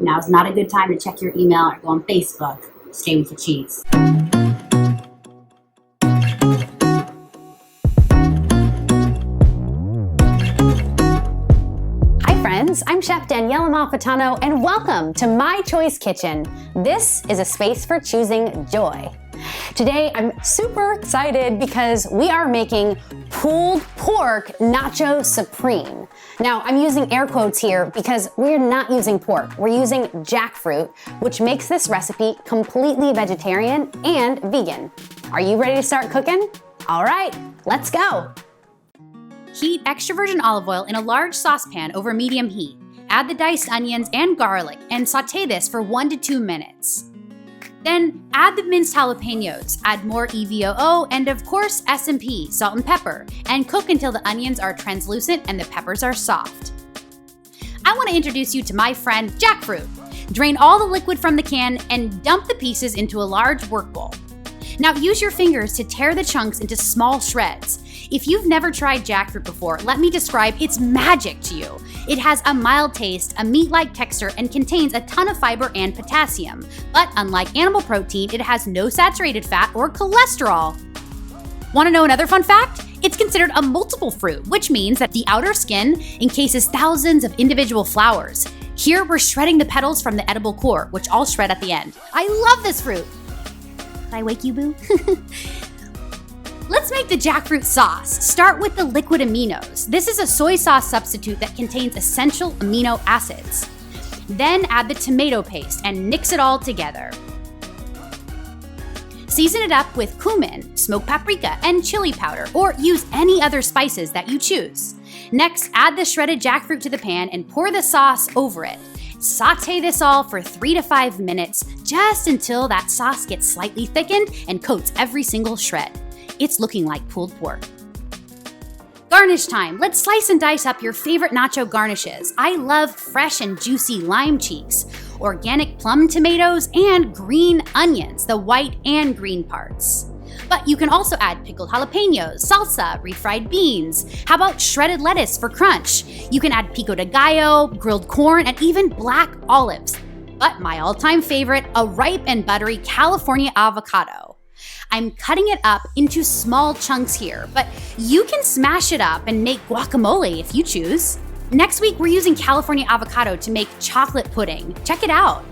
Now is not a good time to check your email or go on Facebook. Stay with the cheese. Hi friends, I'm Chef Danielle Amalfitano and welcome to My Choice Kitchen. This is a space for choosing joy. Today I'm super excited because we are making pulled pork nacho supreme. Now I'm using air quotes here because we're not using pork, we're using jackfruit, which makes this recipe completely vegetarian and vegan. Are you ready to start cooking? All right, let's go. Heat extra virgin olive oil in a large saucepan over medium heat. Add the diced onions and garlic and saute this for 1 to 2 minutes. Then add the minced jalapenos, add more EVOO, and of course S&P, salt and pepper, and cook until the onions are translucent and the peppers are soft. I want to introduce you to my friend jackfruit. Drain all the liquid from the can and dump the pieces into a large work bowl. Now use your fingers to tear the chunks into small shreds. If you've never tried jackfruit before, let me describe its magic to you. It has a mild taste, a meat-like texture, and contains a ton of fiber and potassium. But unlike animal protein, it has no saturated fat or cholesterol. Want to know another fun fact? It's considered a multiple fruit, which means that the outer skin encases thousands of individual flowers. Here we're shredding the petals from the edible core, which I'll shred at the end. I love this fruit. Did I wake you, boo? Let's make the jackfruit sauce. Start with the liquid aminos. This is a soy sauce substitute that contains essential amino acids. Then add the tomato paste and mix it all together. Season it up with cumin, smoked paprika, and chili powder, or use any other spices that you choose. Next, add the shredded jackfruit to the pan and pour the sauce over it. Saute this all for 3 to 5 minutes, just until that sauce gets slightly thickened and coats every single shred. It's looking like pulled pork. Garnish time. Let's slice and dice up your favorite nacho garnishes. I love fresh and juicy lime cheeks, organic plum tomatoes, and green onions, the white and green parts. But you can also add pickled jalapenos, salsa, refried beans. How about shredded lettuce for crunch? You can add pico de gallo, grilled corn, and even black olives. But my all-time favorite, a ripe and buttery California avocado. I'm cutting it up into small chunks here, but you can smash it up and make guacamole if you choose. Next week, we're using California avocado to make chocolate pudding. Check it out.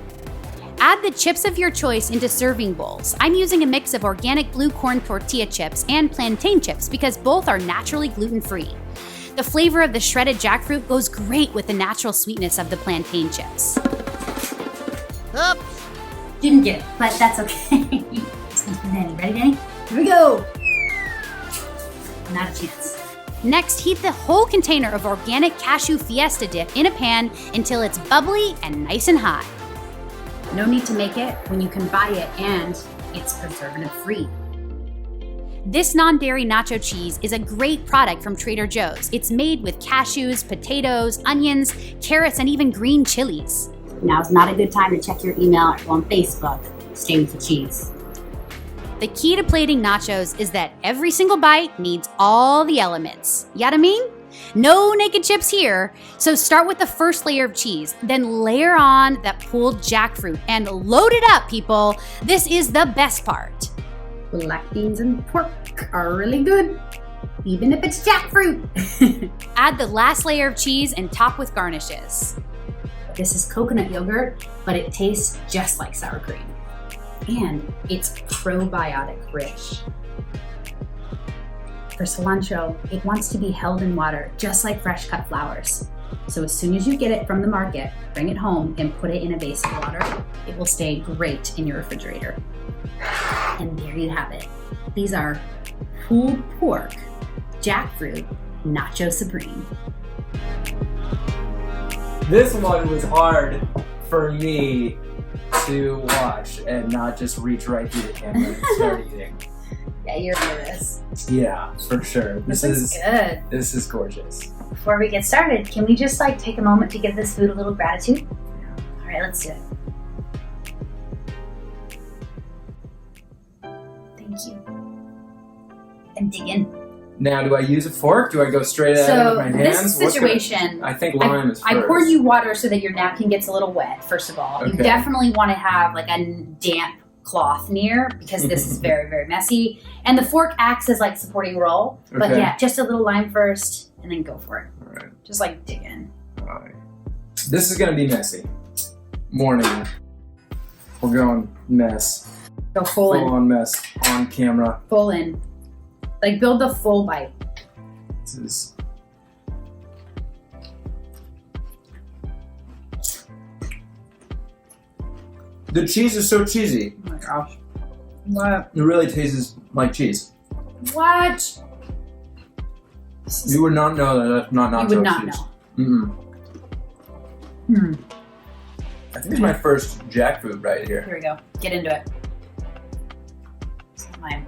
Add the chips of your choice into serving bowls. I'm using a mix of organic blue corn tortilla chips and plantain chips because both are naturally gluten-free. The flavor of the shredded jackfruit goes great with the natural sweetness of the plantain chips. Oops. Didn't get it, but that's okay. Danny. Ready, Danny? Here we go. Not a chance. Next, heat the whole container of organic cashew fiesta dip in a pan until it's bubbly and nice and hot. No need to make it when you can buy it and it's preservative-free. This non-dairy nacho cheese is a great product from Trader Joe's. It's made with cashews, potatoes, onions, carrots, and even green chilies. Now is not a good time to check your email or go on Facebook. Stay with the cheese. The key to plating nachos is that every single bite needs all the elements. Yada mean? No naked chips here. So start with the first layer of cheese, then layer on that pulled jackfruit and load it up, people. This is the best part. Black beans and pork are really good, even if it's jackfruit. Add the last layer of cheese and top with garnishes. This is coconut yogurt, but it tastes just like sour cream. And it's probiotic rich. For cilantro, it wants to be held in water, just like fresh cut flowers. So as soon as you get it from the market, bring it home and put it in a vase of water. It will stay great in your refrigerator. And there you have it. These are pulled pork, jackfruit, nacho supreme. This one was hard for me to watch and not just reach right through the camera and start eating. Yeah, you're into this. Yeah, for sure. This is good. This is gorgeous. Before we get started, can we just take a moment to give this food a little gratitude? All right, let's do it. Thank you. And dig in. Now, do I use a fork? Do I go straight at it So with my hands? this What's situation, I think lime is first. I poured you water so that your napkin gets a little wet, first of all. You Okay. definitely want to have like a damp cloth near because this is very, very messy. And the fork acts as like supporting roll. But Okay. yeah, just a little lime first and then go for it. All right. Just like dig in. All right. This is gonna be messy. Morning. We're going mess. Go full in. Full on mess on camera. Full in. Like build the full bite. This is. The cheese is so cheesy. Oh my gosh. What? It really tastes like cheese. What? You would not know that that's not nacho You would not cheese. know. Mm-mm. I think it's my first jackfruit right here. Here we go. Get into it. This is mine.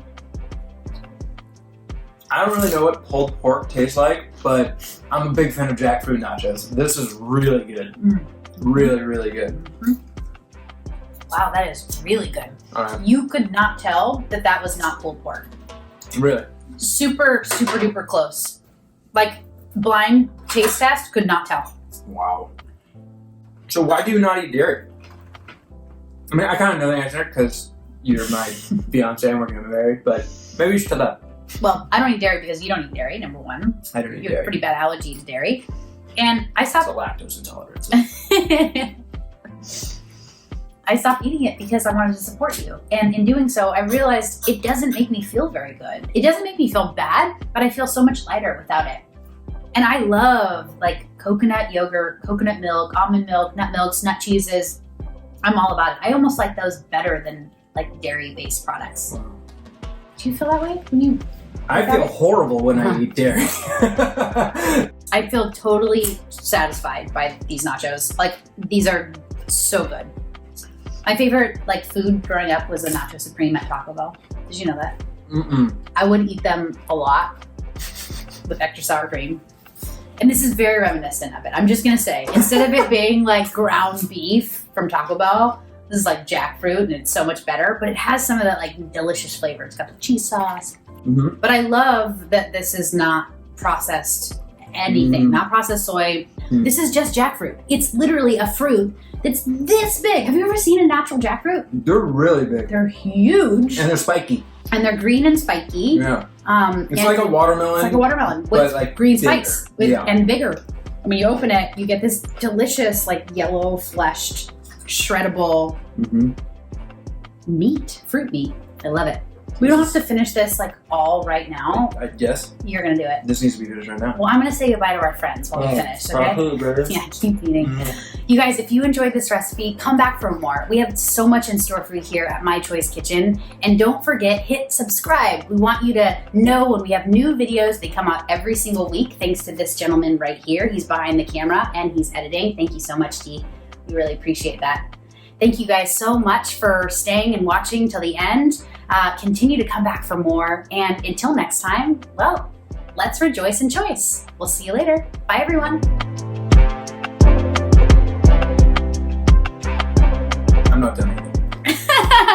I don't really know what pulled pork tastes like, but I'm a big fan of jackfruit nachos. This is really good. Mm. Really, really good. Wow, that is really good. Alright. You could not tell that that was not pulled pork. Really. Super, super duper close. Like blind taste test, could not tell. Wow. So why do you not eat dairy? I mean, I kind of know the answer because you're my fiance and we're going to be married, but maybe you should tell that. Well, I don't eat dairy because you don't eat dairy, number one. I don't eat You have a dairy. pretty bad allergy to dairy. And I It's a stopped lactose intolerance. I stopped eating it because I wanted to support you. And in doing so, I realized it doesn't make me feel very good. It doesn't make me feel bad, but I feel so much lighter without it. And I love like coconut yogurt, coconut milk, almond milk, nut milks, nut cheeses. I'm all about it. I almost like those better than like dairy-based products. Do you feel that way when you? I feel horrible when I Huh. eat dairy. I feel totally satisfied by these nachos. Like these are so good. My favorite like food growing up was a Nacho Supreme at Taco Bell. Did you know that? Mm-mm. I would eat them a lot with extra sour cream. And this is very reminiscent of it. I'm just gonna say, instead of it being like ground beef from Taco Bell, this is like jackfruit and it's so much better, but it has some of that like delicious flavor. It's got the cheese sauce. Mm-hmm. But I love that this is not processed anything, not processed soy. This is just jackfruit. It's literally a fruit that's this big. Have you ever seen a natural jackfruit? They're really big. They're huge And they're spiky. and they're green and spiky. Yeah. and It's like a watermelon. It's like a watermelon with but, like, green bigger. spikes Yeah. and bigger. When you open it, you get this delicious, like yellow fleshed, shreddable Mm-hmm. meat, fruit meat. I love it. We don't have to finish this like all right now. I guess You're gonna do it. this needs to be finished right now. Well, I'm gonna say goodbye to our friends while we finish, okay? Yeah, keep eating. You guys, if you enjoyed this recipe, come back for more. We have so much in store for you here at My Choice Kitchen. And don't forget, hit subscribe. We want you to know when we have new videos. They come out every single week, thanks to this gentleman right here. He's behind the camera and he's editing. Thank you so much, Dee. We really appreciate that. Thank you guys so much for staying and watching till the end. Continue to come back for more. And until next time, well, let's rejoice in choice. We'll see you later. Bye, everyone. I'm not done eating.